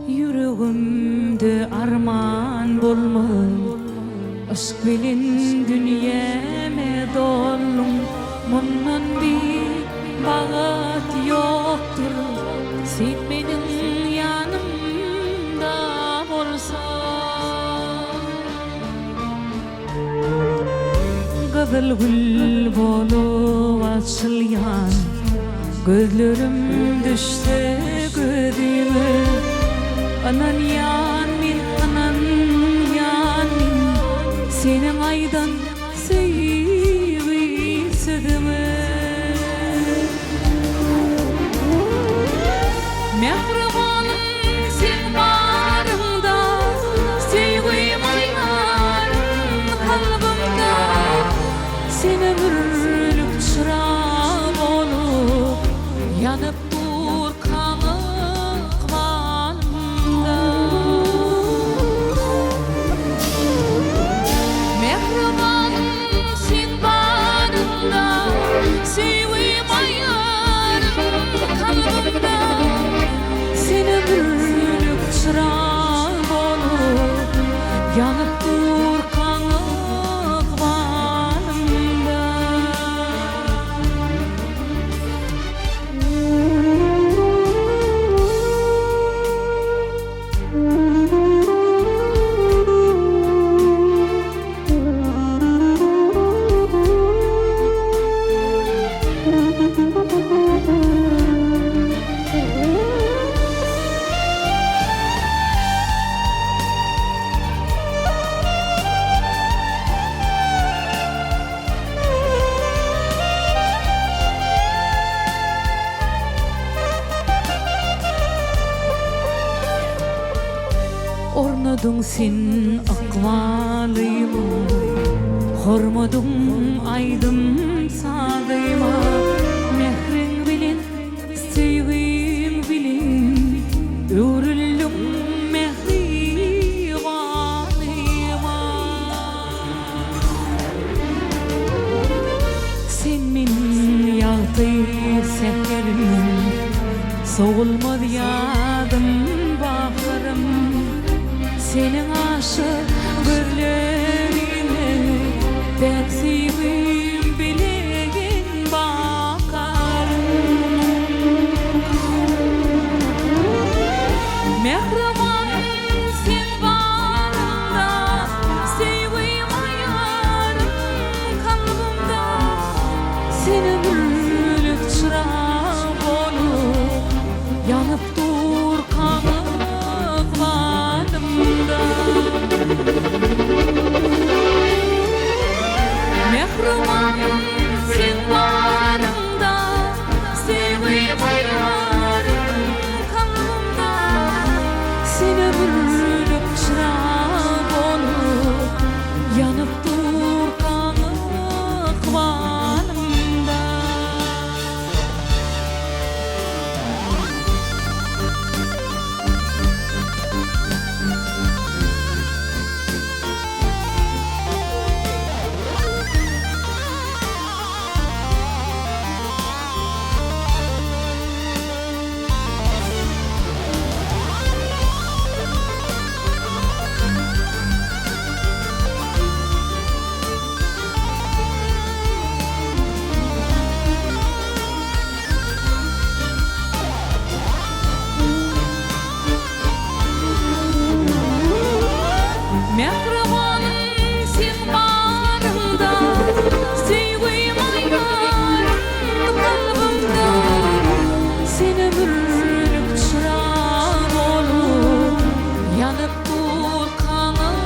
Yüreğimde arman bolmaly, aşk bilen dünyeme doldum. Mundan bir bagat yoktur, sen menin yanımda bolsan. Gazal gül bolup açılyan, gözlerim düşse gözüme. Anan yan min, anan yan min, senin aydan sevgi sögümü. Mehribanım sen barımda, sevgim ayarım kalbimda. Sen ömürlük çırak olup, yanıp dur kanıkmanımda. Mehribanım sen barımda, sevgim ayarım kalbimda. Sen ömürlük çırak olup, yanıp dur kanıkmanımda. Ornadın sen akvalıma, hormadın aydım sağdayma. Mehrin bilin, sevgim bilin, öğrüldüm mehribanıma. Sen menin yağdı seherim, soğulmadı yadım baharım. Senin aşık gözlerine ben sevim bilegen bakarım. Mehribanım sen barımda, sevgim ayarım kalbimda. Sen ömürlük çırak olup, yanıp dur kanıkmanımda. Mehribanım sen barımda, sevgim ayarım kalbimda. Sen ömürlük çırak olup, yanıp dur kanıkmanımda. Mehribanım sen barımda, sevgim ayarım kalbimda. Sen ömürlük çırak olup, yanıp dur kanıkmanımda.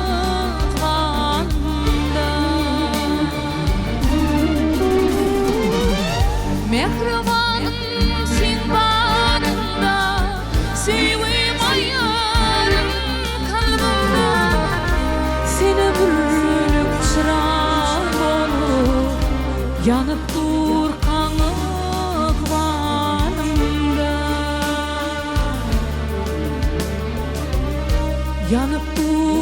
Mehribanım sen barımda, sevgim ayarım kalbimda. Sen ömürlük çırak olup, yanıp dur kanıkmanımda. Yanıp dur